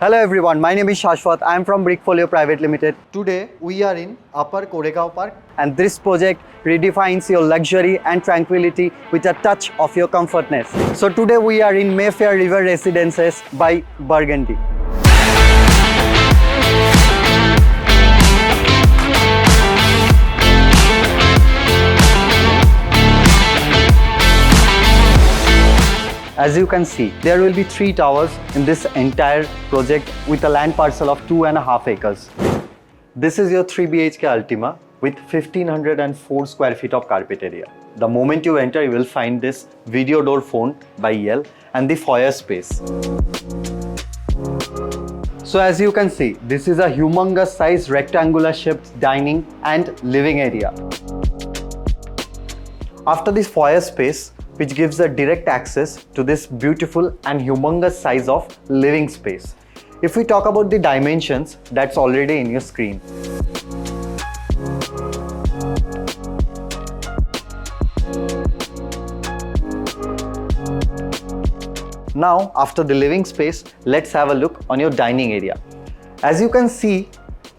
Hello everyone, my name is Shashwat. I am from Brickfolio Private Limited. Today we are in Upper Koregaon Park and this project redefines your luxury and tranquility with a touch of your comfortness. So today we are in Mayfair River Residences by Burgundy. As you can see, there will be 3 towers in this entire project with a land parcel of 2.5 acres. This is your 3 BHK Ultima with 1504 square feet of carpet area. The moment you enter, you will find this video door phone by Yale and the foyer space. So as you can see, this is a humongous size rectangular shaped dining and living area. After this foyer space, which gives a direct access to this beautiful and humongous size of living space. If we talk about the dimensions, that's already in your screen. Now, after the living space, let's have a look on your dining area. As you can see,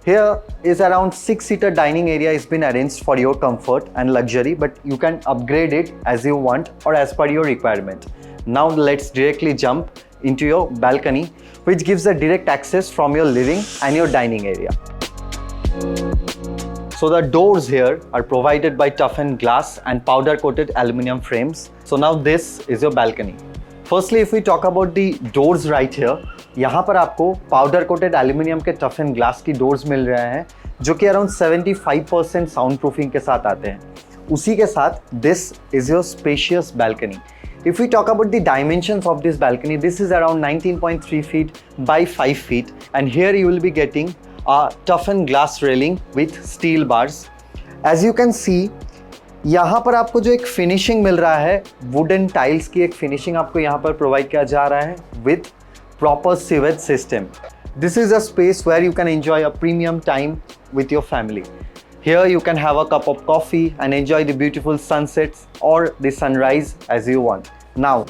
here is around 6-seater dining area has been arranged for your comfort and luxury, but you can upgrade it as you want or as per your requirement. Now let's directly jump into your balcony, which gives a direct access from your living and your dining area. So the doors here are provided by toughened glass and powder coated aluminum frames. So now this is your balcony. Firstly, if we talk about the doors right here, यहाँ पर आपको powder coated aluminium के tough and glass की doors मिल रहे हैं जो कि around 75% sound proofing के साथ आते हैं. उसी के साथ this is your spacious balcony. If we talk about the dimensions of this balcony, this is around 19.3 feet by 5 feet and here you will be getting a toughened glass railing with steel bars. As you can see, यहाँ पर आपको जो एक finishing मिल रहा है, wooden tiles की एक finishing आपको यहाँ पर प्रोवाइड किया जा रहा है with proper sewage system. This is a space where you can enjoy a premium time with your family. Here you can have a cup of coffee and enjoy the beautiful sunsets or the sunrise as you want. Now,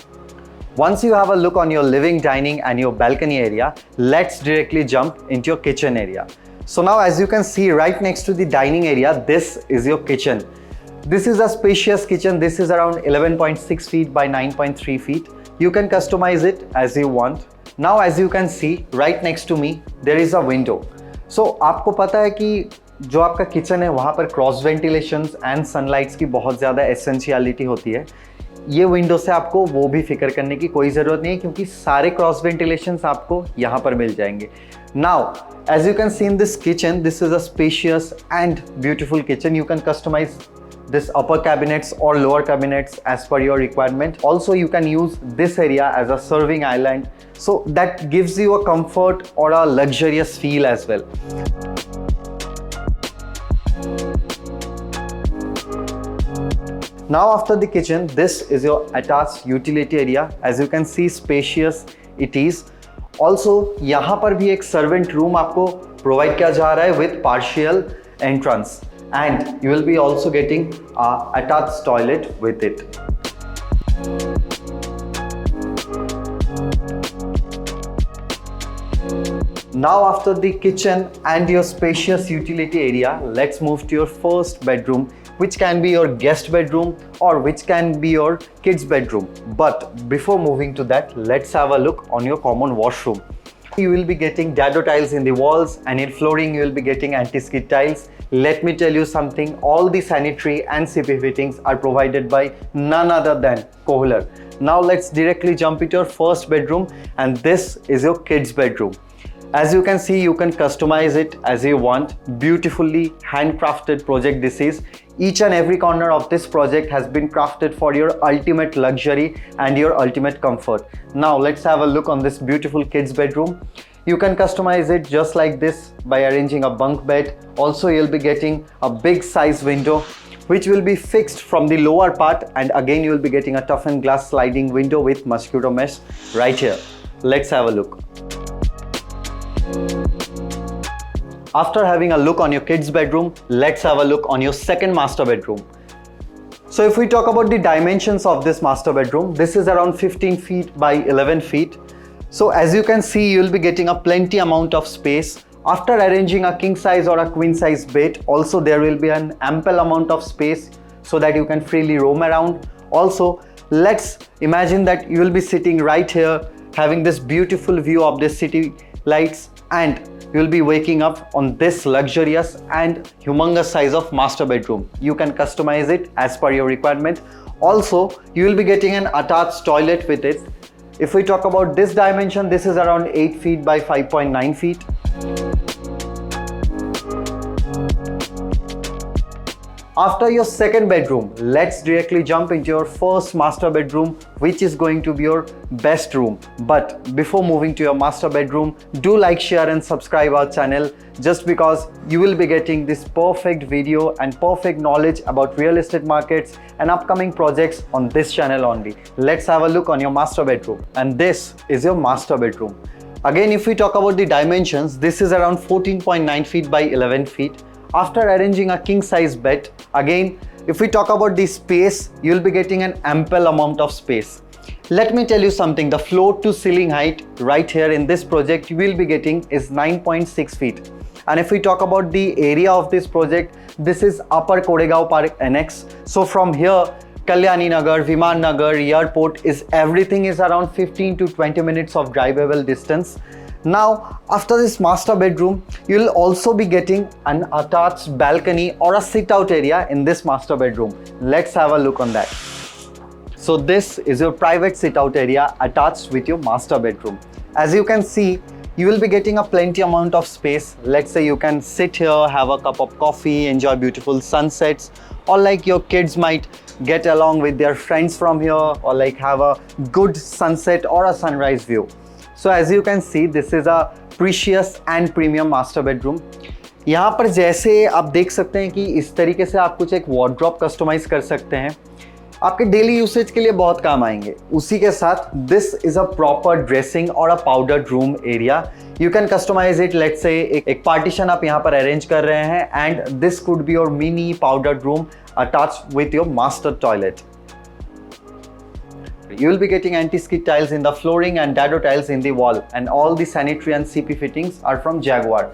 once you have a look on your living, dining and your balcony area, let's directly jump into your kitchen area. So now as you can see right next to the dining area, this is your kitchen. This is a spacious kitchen. This is around 11.6 feet by 9.3 feet. You can customize it as you want. Now as you can see right next to me there is a window. So आपको पता है कि जो आपका kitchen है वहाँ पर cross ventilations and sunlights की बहुत ज़्यादा एसेंशियलिटी होती है. ये विंडो से आपको वो भी फिक्र करने की कोई ज़रूरत नहीं है क्योंकि सारे क्रॉस वेंटिलेशंस आपको यहाँ पर मिल जाएंगे. Now as you can see in this kitchen, this is a spacious and beautiful kitchen. You can customize this upper cabinets or lower cabinets as per your requirement. Also you can use this area as a serving island, so that gives you a comfort or a luxurious feel as well. Now after the kitchen, this is your attached utility area. As you can see, spacious it is. Also यहाँ पर भी एक servant room आपको provide किया जा रहा है with partial entrance. And you will be also getting a attached toilet with it. Now after the kitchen and your spacious utility area, let's move to your first bedroom, which can be your guest bedroom or which can be your kids bedroom. But before moving to that, let's have a look on your common washroom. You will be getting dado tiles in the walls and in flooring you will be getting anti-skid tiles. Let me tell you something, all the sanitary and CP fittings are provided by none other than Kohler. Now let's directly jump into your first bedroom and this is your kids bedroom. As you can see, you can customize it as you want. Beautifully handcrafted project this is. Each and every corner of this project has been crafted for your ultimate luxury and your ultimate comfort. Now let's have a look on this beautiful kids bedroom. You can customize it just like this by arranging a bunk bed. Also you'll be getting a big size window which will be fixed from the lower part, and again you will be getting a toughened glass sliding window with mosquito mesh right here. Let's have a look. After having a look on your kids bedroom, let's have a look on your second master bedroom. So if we talk about the dimensions of this master bedroom, this is around 15 feet by 11 feet. So as you can see, you will be getting a plenty amount of space. After arranging a king size or a queen size bed, also there will be an ample amount of space so that you can freely roam around. Also, let's imagine that you will be sitting right here having this beautiful view of the city lights, and you will be waking up on this luxurious and humongous size of master bedroom. You can customize it as per your requirement. Also, you will be getting an attached toilet with it. If we talk about this dimension, this is around 8 feet by 5.9 feet. After your second bedroom, let's directly jump into your first master bedroom, which is going to be your best room. But before moving to your master bedroom, do like, share and subscribe our channel, just because you will be getting this perfect video and perfect knowledge about real estate markets and upcoming projects on this channel only. Let's have a look on your master bedroom. And this is your master bedroom. Again, if we talk about the dimensions, this is around 14.9 feet by 11 feet. After arranging a king size bed, again, if we talk about the space, you'll be getting an ample amount of space. Let me tell you something, the floor to ceiling height right here in this project you will be getting is 9.6 feet. And if we talk about the area of this project, this is Upper Koregaon Park Annex. So from here, Kalyani Nagar, Viman Nagar, airport everything is around 15 to 20 minutes of drivable distance. Now, after this master bedroom, you will also be getting an attached balcony or a sit-out area in this master bedroom. Let's have a look on that. So this is your private sit-out area attached with your master bedroom. As you can see, you will be getting a plenty amount of space. Let's say you can sit here, have a cup of coffee, enjoy beautiful sunsets, or like your kids might get along with their friends from here, or like have a good sunset or a sunrise view. So as you can see, this is a precious and premium master bedroom. यहाँ पर जैसे आप देख सकते हैं कि इस तरीके से आप कुछ एक वार्डरोब कस्टमाइज कर सकते हैं, आपके डेली यूसेज के लिए बहुत काम आएंगे. उसी के साथ this is a proper dressing और a powdered room area. You can customise it. Let's say एक पार्टीशन आप यहाँ पर अरेंज कर रहे हैं, and this could be your mini powdered room attached with your master toilet. You will be getting anti-skid tiles in the flooring and dado tiles in the wall, and all the sanitary and CP fittings are from Jaguar.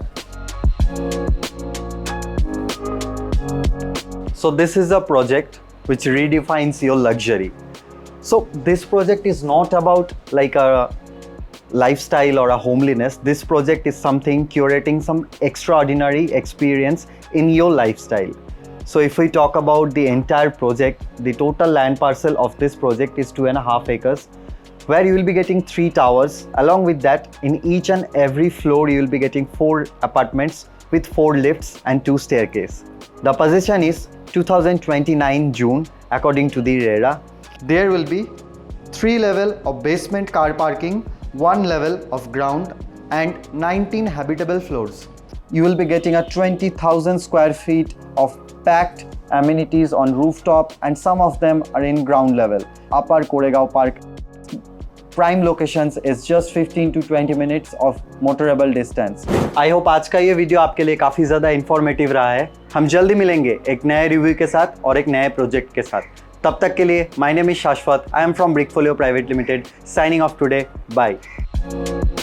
So this is a project which redefines your luxury. So this project is not about like a lifestyle or a homeliness. This project is something curating some extraordinary experience in your lifestyle. So if we talk about the entire project, the total land parcel of this project is 2.5 acres, where you will be getting 3 towers. Along with that, in each and every floor, you will be getting 4 apartments with 4 lifts and 2 staircases. The position is 2029 June, according to the RERA. There will be 3 levels of basement car parking, 1 level of ground, and 19 habitable floors. You will be getting a 20,000 square feet of packed amenities on rooftop, and some of them are in ground level. Upper Koregaon Park prime locations is just 15 to 20 minutes of motorable distance. I hope आज का ये video आपके लिए काफ़ी ज़्यादा informative रहा है. हम जल्दी मिलेंगे एक नए रिव्यू के साथ और एक नए प्रोजेक्ट के साथ. तब तक के लिए, my name is Shashwat. I am from Brickfolio Private Limited. Signing off today. Bye.